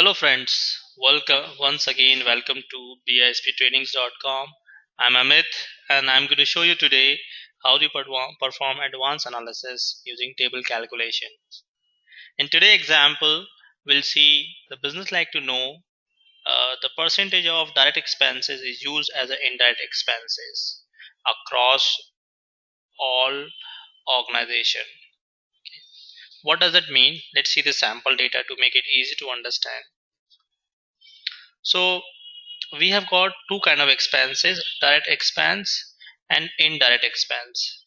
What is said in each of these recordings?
Hello friends, welcome once again. Welcome to bisptrainings.com. I'm Amit, and I'm going to show you today how to perform advanced analysis using table calculation. In today's example, we'll see the business like to know the percentage of direct expenses is used as an indirect expenses across all organization. What does that mean? Let's see the sample data to make it easy to understand. So we have got two kind of expenses, direct expense and indirect expense.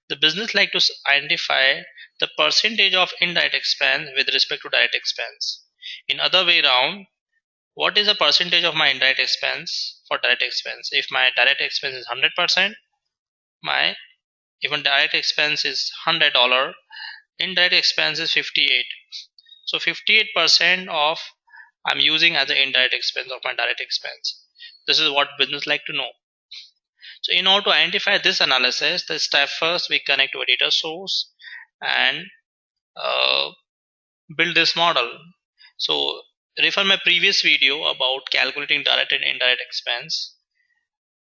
The business like to identify the percentage of indirect expense with respect to direct expense. In other way around, what is the percentage of my indirect expense for direct expense? If my direct expense is 100%, my even direct expense is $100, indirect expense is 58. So 58% of I'm using as an indirect expense of my direct expense. This is what business like to know. So in order to identify this analysis, the step first we connect to a data source and uh, build this model. So refer my previous video about calculating direct and indirect expense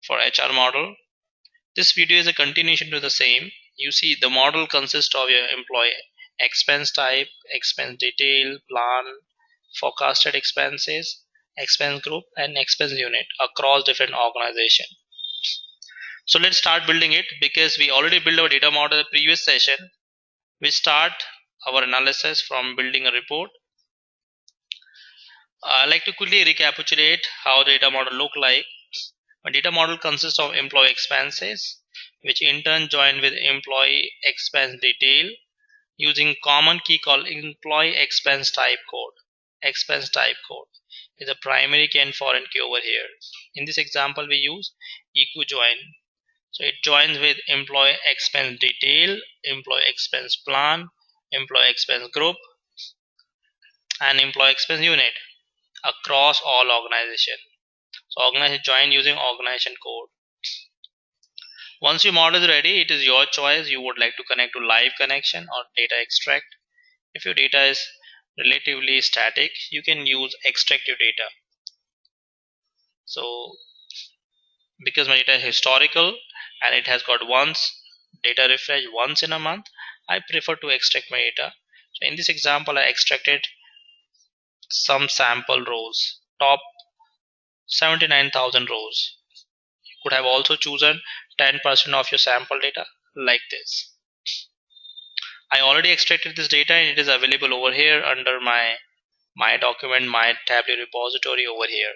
for HR model. This video is a continuation to the same. You see the model consists of your employee expense type, expense detail, plan, forecasted expenses, expense group and expense unit across different organization. So let's start building it because we already built our data model in the previous session. We start our analysis from building a report. I like to quickly recapitulate how the data model look like. A data model consists of employee expenses, which in turn join with employee expense detail using common key called employee expense type code. Expense type code is a primary key and foreign key over here. In this example, we use EQ join. So it joins with employee expense detail, employee expense plan, employee expense group, and employee expense unit across all organization. So organization join using organization code. Once your model is ready, it is your choice. You would like to connect to live connection or data extract. If your data is relatively static, you can use extractive data. So because my data is historical and it has got once data refresh once in a month, I prefer to extract my data. So in this example, I extracted some sample rows, top 79,000 rows. You could have also chosen 10% of your sample data like this. I already extracted this data and it is available over here under my document, my Tableau repository over here.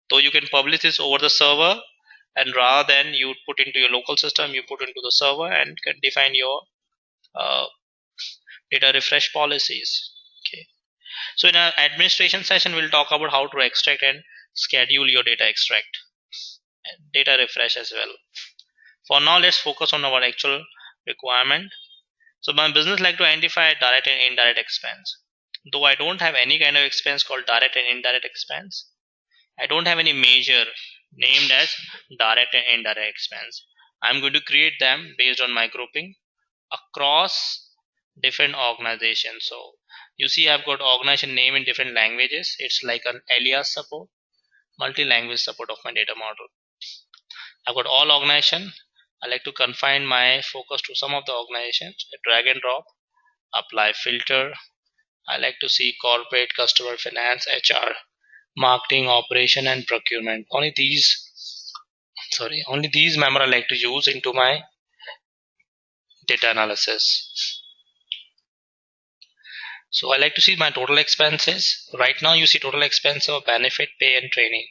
Though you can publish this over the server, and rather than you put into your local system, you put into the server and can define your uh, data refresh policies. Okay. So in our administration session, we'll talk about how to extract and schedule your data extract and data refresh as well. For now, let's focus on our actual requirement. So my business like to identify direct and indirect expense. Though I don't have any kind of expense called direct and indirect expense, I don't have any major named as direct and indirect expense. I'm going to create them based on my grouping across different organizations. So you see I've got organization name in different languages. It's like an alias support, multi-language support of my data model. I've got all organization. I like to confine my focus to some of the organizations. Drag and drop, apply filter. I like to see corporate, customer finance, HR, marketing, operation and procurement. Only these member I like to use into my data analysis. So I like to see my total expenses. Right now you see total expense of benefit, pay and training.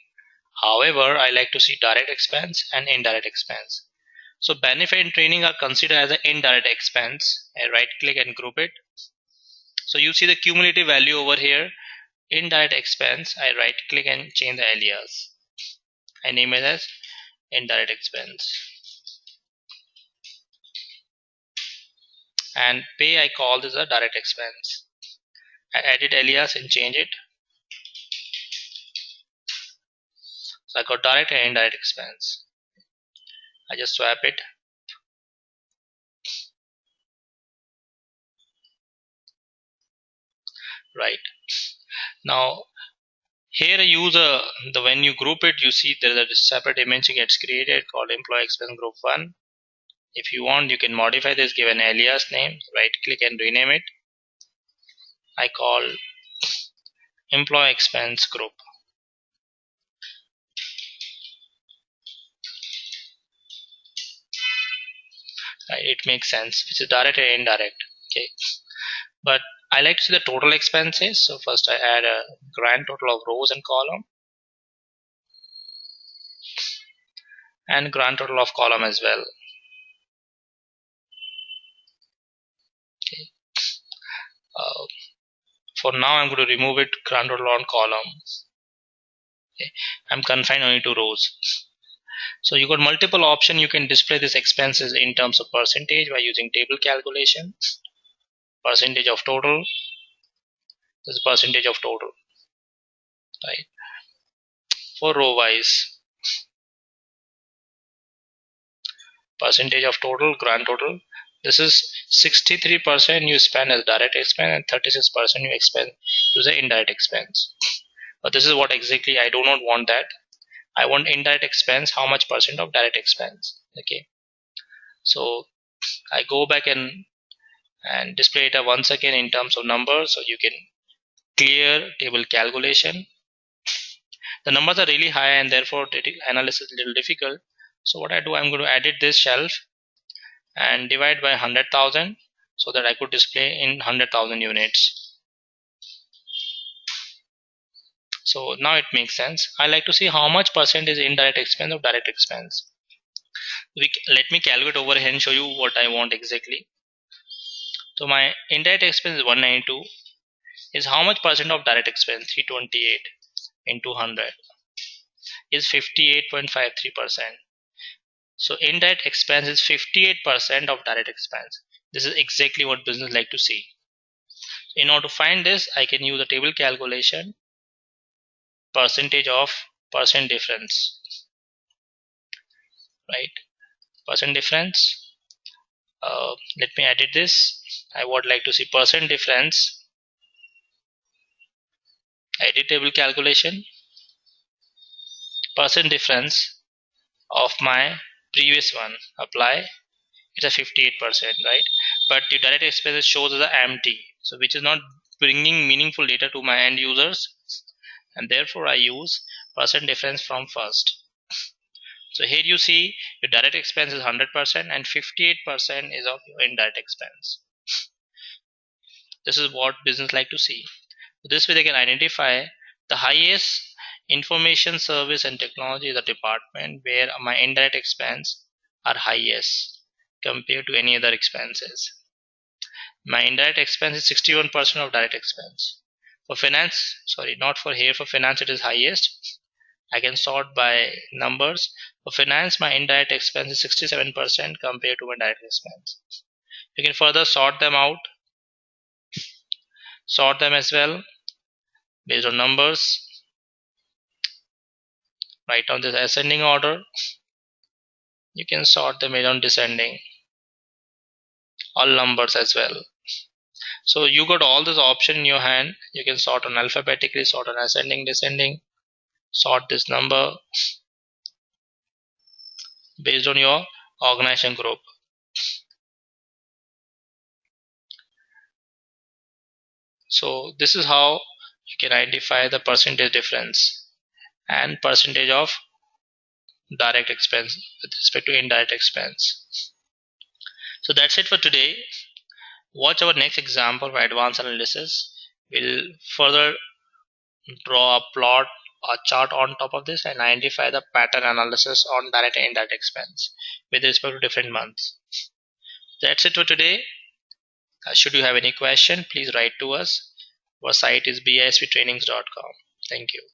However, I like to see direct expense and indirect expense. So benefit and training are considered as an indirect expense. I right click and group it. So you see the cumulative value over here. Indirect expense, I right click and change the alias. I name it as indirect expense. And pay I call this a direct expense. I edit alias and change it. So I got direct and indirect expense. I just swap it. Right. Now Here I use when you group it, you see there is a separate image gets created called employee expense group 1. If you want, you can modify this, give an alias name, right click and rename it. I call employee expense group. Right, it makes sense, which is direct and indirect. Okay, but I like to see the total expenses. So first I add a grand total of rows and column, and grand total of column as well. Okay. Uh, for now I'm going to remove it, grand total on column. Okay. I'm confined only to rows. So you got multiple options. You can display these expenses in terms of percentage by using table calculation. Percentage of total. This is percentage of total, right? For row wise, percentage of total, grand total. This is 63% you spend as direct expense and 36% you expend to the indirect expense. But this is what exactly I do not want that. I want indirect expense, how much percent of direct expense. Okay. So I go back and display it once again in terms of numbers, so you can clear table calculation. The numbers are really high and therefore analysis is a little difficult. So what I do, I'm going to edit this shelf and divide by 100,000 so that I could display in 100,000 units. So now it makes sense. I like to see how much percent is indirect expense of direct expense. Let me calculate over here and show you what I want exactly. So my indirect expense is 192. Is how much percent of direct expense? 328 into 100 is 58.53%. So indirect expense is 58% of direct expense. This is exactly what business like to see. In order to find this, I can use a table calculation, percentage of percent difference, right? Percent difference. Let me edit this. I would like to see percent difference. Edit table calculation, percent difference of my previous one. Apply. It's a 58%, right? But the direct expenses shows as a empty, so which is not bringing meaningful data to my end users, and therefore I use percent difference from first. So here you see your direct expense is 100% and 58% is of your indirect expense. This is what business like to see. This way they can identify the highest information service and technology is a department where my indirect expense are highest compared to any other expenses. My indirect expense is 61% of direct expense. For finance, sorry, not for here, for finance it is highest. I can sort by numbers. For finance, my indirect expense is 67% compared to my direct expense. You can further sort them out, sort them as well based on numbers. Write down this ascending order. You can sort them based on descending, all numbers as well. So you got all this option in your hand. You can sort on alphabetically, sort on ascending, descending, sort this number based on your organization group. So this is how you can identify the percentage difference and percentage of direct expense with respect to indirect expense. So that's it for today. Watch our next example for advanced analysis. We'll further draw a plot, a chart on top of this and identify the pattern analysis on direct and indirect expense with respect to different months. That's it for today. Should you have any question, please write to us. Our site is bisvtrainings.com. Thank you.